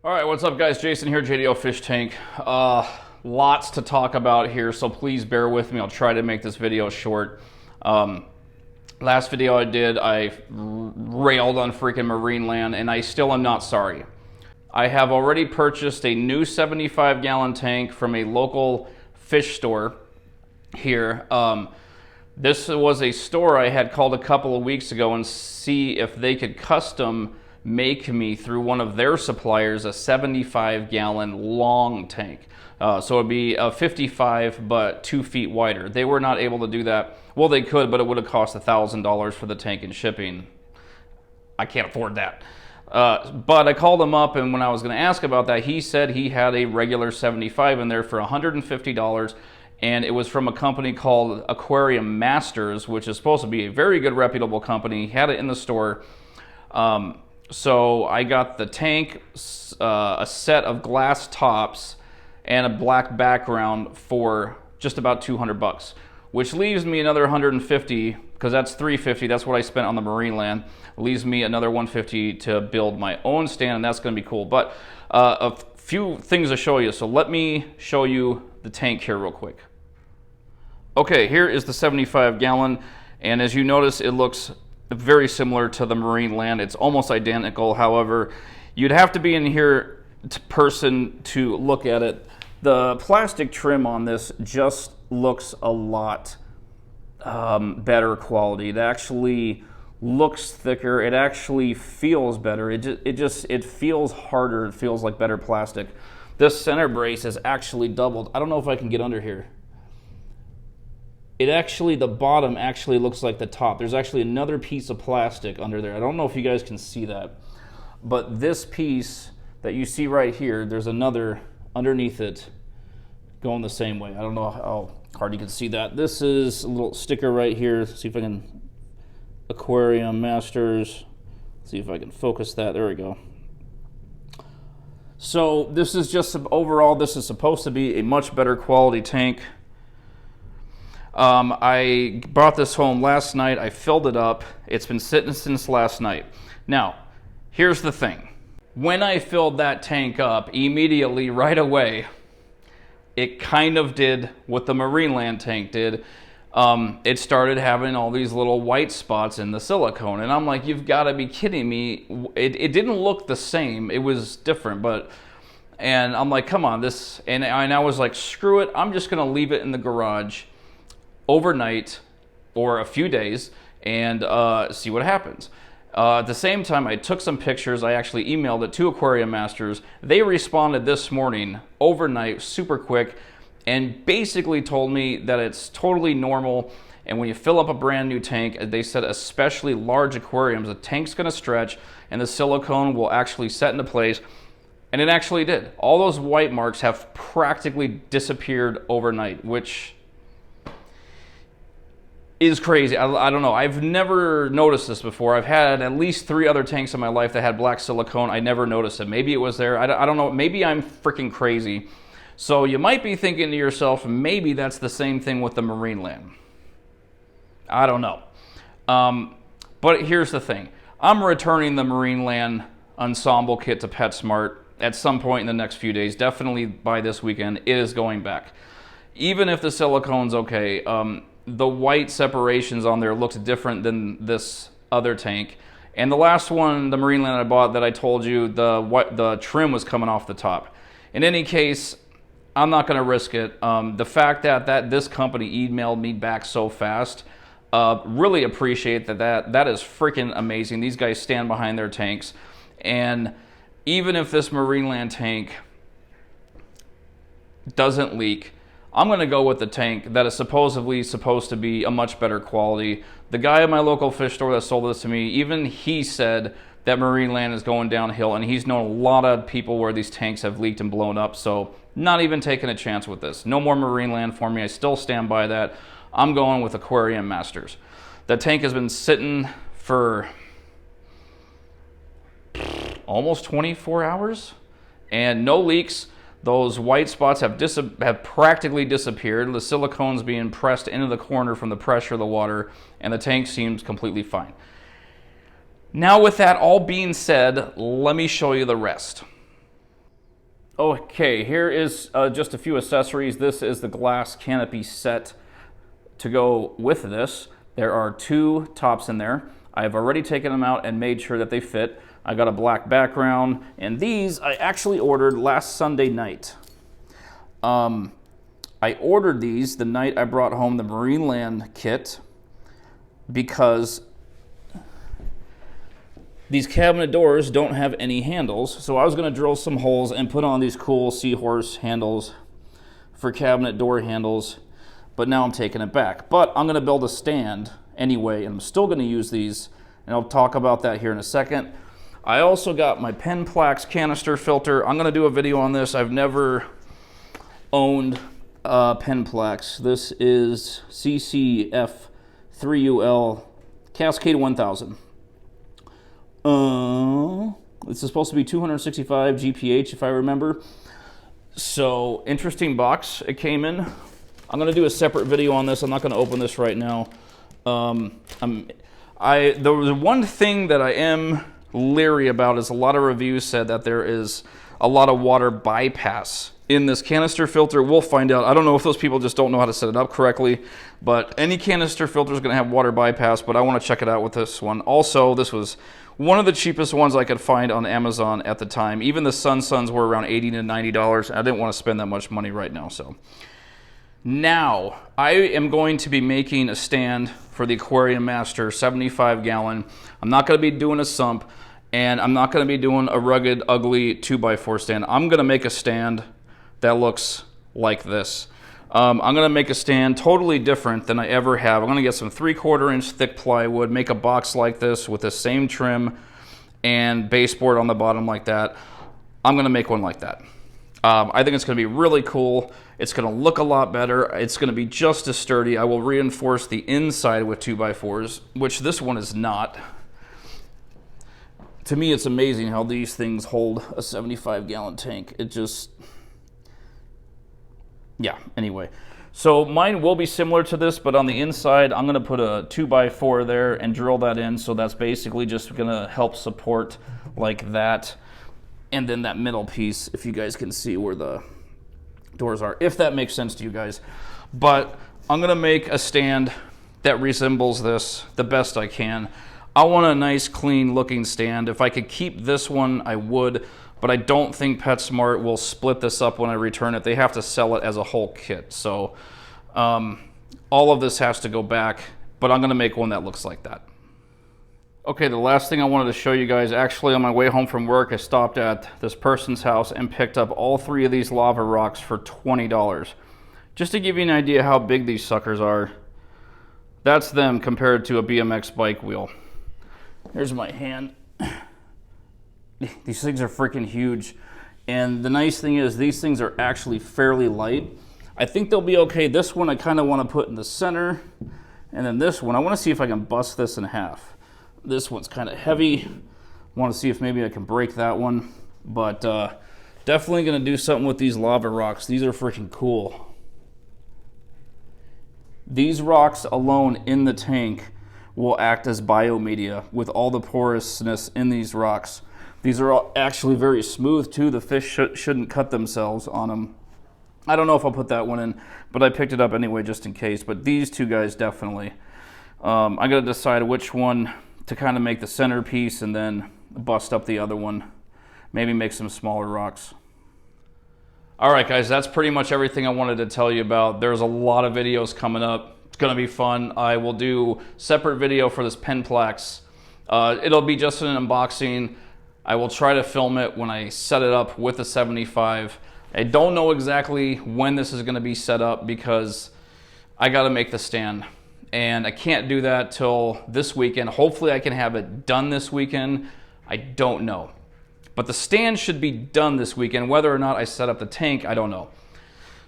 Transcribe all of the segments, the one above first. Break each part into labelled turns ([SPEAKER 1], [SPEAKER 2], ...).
[SPEAKER 1] All right, what's up guys? Jason here, JDO Fish Tank. Lots to talk about here, so please bear with me. I'll try to make this video short. Last video I did, I railed on freaking marine land, and I still am not sorry. I have already purchased a new 75-gallon tank from a local fish store here. This was a store I had called a couple of weeks ago and see if they could custom make me through one of their suppliers a 75-gallon long tank. So it'd be a 55 but 2 feet wider. They were not able to do that. Well, they could, but it would have cost $1,000 for the tank and shipping. I can't afford that. But I called him up, and when I was going to ask about that, he said he had a regular 75 in there for $150, and it was from a company called Aquarium Masters, which is supposed to be a very good, reputable company. He had it in the store. So I got the tank, a set of glass tops, and a black background for just about 200 bucks, which leaves me another 150, because that's 350. That's what I spent on the marine land. Leaves me another 150 to build my own stand, and that's going to be cool. But a few things to show you. So let me show you the tank here real quick. Okay, here is the 75-gallon, and as you notice, it looks very similar to the marine land. It's almost identical. However, you'd have to be in here person to look at it. The plastic trim on this just looks a lot better quality. It actually looks thicker. It actually feels better. It feels harder. It feels like better plastic. This center brace is actually doubled. I don't know if I can get under here. The bottom actually looks like the top. There's actually another piece of plastic under there. I don't know if you guys can see that, but this piece that you see right here, there's another underneath it going the same way. I don't know how hard you can see that. This is a little sticker right here. Let's see if I can, Aquarium Masters. Let's see if I can focus that. There we go. So this is just, overall, this is supposed to be a much better quality tank. I brought this home last night. I filled it up. It's been sitting since last night. Now, here's the thing. When I filled that tank up, immediately, right away, it kind of did what the marine land tank did. It started having all these little white spots in the silicone. And I'm like, you've got to be kidding me. It didn't look the same. It was different, and I'm like, come on, this, and I was like, screw it. I'm just going to leave it in the garage overnight or a few days and see what happens. At the same time, I took some pictures. I actually emailed it to Aquarium Masters. They responded this morning, overnight, super quick, and basically told me that it's totally normal. And when you fill up a brand new tank, they said especially large aquariums, the tank's going to stretch and the silicone will actually set into place. And it actually did. All those white marks have practically disappeared overnight, which is crazy. I don't know. I've never noticed this before. I've had at least 3 other tanks in my life that had black silicone. I never noticed it. Maybe it was there. I don't know. Maybe I'm freaking crazy. So you might be thinking to yourself, maybe that's the same thing with the marine land. I don't know. But here's the thing. I'm returning the marine land ensemble kit to PetSmart at some point in the next few days. Definitely by this weekend. It is going back. Even if the silicone's okay, the white separations on there looked different than this other tank. And the last one, the marine land I bought that I told you, the trim was coming off the top. In any case, I'm not going to risk it. The fact that this company emailed me back so fast, really appreciate that. That is freaking amazing. These guys stand behind their tanks. And even if this marine land tank doesn't leak, I'm going to go with the tank that is supposedly supposed to be a much better quality. The guy at my local fish store that sold this to me, even he said that marine land is going downhill, and he's known a lot of people where these tanks have leaked and blown up, so not even taking a chance with this. No more marine land for me. I still stand by that. I'm going with Aquarium Masters. The tank has been sitting for almost 24 hours and no leaks. Those white spots have practically disappeared. The silicone's being pressed into the corner from the pressure of the water, and the tank seems completely fine. Now with that all being said, let me show you the rest. Okay, here is just a few accessories. This is the glass canopy set to go with this. There are 2 tops in there. I've already taken them out and made sure that they fit. I got a black background, and these I actually ordered last Sunday night. I ordered these the night I brought home the Marineland kit because these cabinet doors don't have any handles, so I was going to drill some holes and put on these cool seahorse handles for cabinet door handles, but now I'm taking it back. But I'm going to build a stand anyway, and I'm still going to use these, and I'll talk about that here in a second. I also got my Penplax canister filter. I'm going to do a video on this. I've never owned Penplax. This is CCF3UL Cascade 1000. This is supposed to be 265 GPH if I remember. So interesting box it came in. I'm going to do a separate video on this. I'm not going to open this right now. There was one thing that I am leery about is a lot of reviews said that there is a lot of water bypass in this canister filter. We'll find out. I don't know if those people just don't know how to set it up correctly, but any canister filter is going to have water bypass, but I want to check it out with this one. Also, this was one of the cheapest ones I could find on Amazon at the time. Even the Suns were around $80 to $90. I didn't want to spend that much money right now. So now I am going to be making a stand for the Aquarium Masters 75 gallon. I'm not going to be doing a sump, and I'm not going to be doing a rugged, ugly 2x4 stand. I'm going to make a stand that looks like this. I'm going to make a stand totally different than I ever have. I'm going to get some 3/4 inch thick plywood, make a box like this with the same trim and baseboard on the bottom like that. I'm going to make one like that. I think it's going to be really cool. It's going to look a lot better. It's going to be just as sturdy. I will reinforce the inside with 2x4s, which this one is not. To me, it's amazing how these things hold a 75-gallon tank. It just... yeah, anyway. So mine will be similar to this, but on the inside, I'm going to put a 2x4 there and drill that in. So that's basically just going to help support like that. And then that middle piece, if you guys can see where the doors are, if that makes sense to you guys. But I'm going to make a stand that resembles this the best I can. I want a nice, clean looking stand. If I could keep this one, I would. But I don't think PetSmart will split this up when I return it. They have to sell it as a whole kit. So all of this has to go back, but I'm going to make one that looks like that. Okay, the last thing I wanted to show you guys, actually on my way home from work, I stopped at this person's house and picked up all 3 of these lava rocks for $20. Just to give you an idea how big these suckers are. That's them compared to a BMX bike wheel. Here's my hand. These things are freaking huge. And the nice thing is these things are actually fairly light. I think they'll be okay. This one I kind of want to put in the center. And then this one, I want to see if I can bust this in half. This one's kind of heavy. I want to see if maybe I can break that one. But definitely going to do something with these lava rocks. These are freaking cool. These rocks alone in the tank will act as biomedia with all the porousness in these rocks. These are all actually very smooth too. The fish shouldn't cut themselves on them. I don't know if I'll put that one in, but I picked it up anyway just in case. But these 2 guys definitely. I got to decide which one to kind of make the centerpiece and then bust up the other one. Maybe make some smaller rocks. All right, guys, that's pretty much everything I wanted to tell you about. There's a lot of videos coming up. It's going to be fun. I will do separate video for this Penplax. It'll be just an unboxing. I will try to film it when I set it up with the 75. I don't know exactly when this is going to be set up because I got to make the stand. And I can't do that till this weekend. Hopefully I can have it done this weekend. I don't know. But the stand should be done this weekend. Whether or not I set up the tank, I don't know.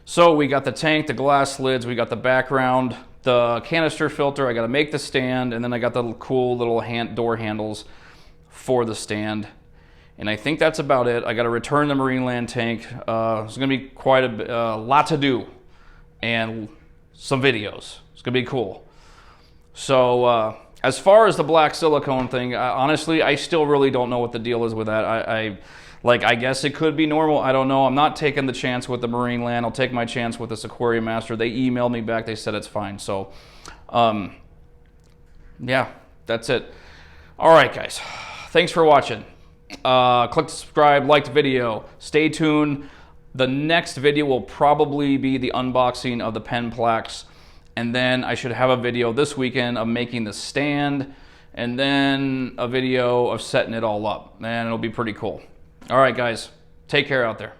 [SPEAKER 1] So we got the tank, the glass lids, we got the background, the canister filter. I got to make the stand, and then I got the cool little door handles for the stand. And I think that's about it. I got to return the Marineland tank. It's going to be quite a lot to do and some videos. It's going to be cool. So as far as the black silicone thing, honestly, I still really don't know what the deal is with that. Like, I guess it could be normal. I don't know. I'm not taking the chance with the Marine Land. I'll take my chance with this Aquarium Master. They emailed me back. They said it's fine. So, yeah, that's it. All right, guys. Thanks for watching. Click subscribe, like the video. Stay tuned. The next video will probably be the unboxing of the pen plaques. And then I should have a video this weekend of making the stand. And then a video of setting it all up. And it'll be pretty cool. All right, guys. Take care out there.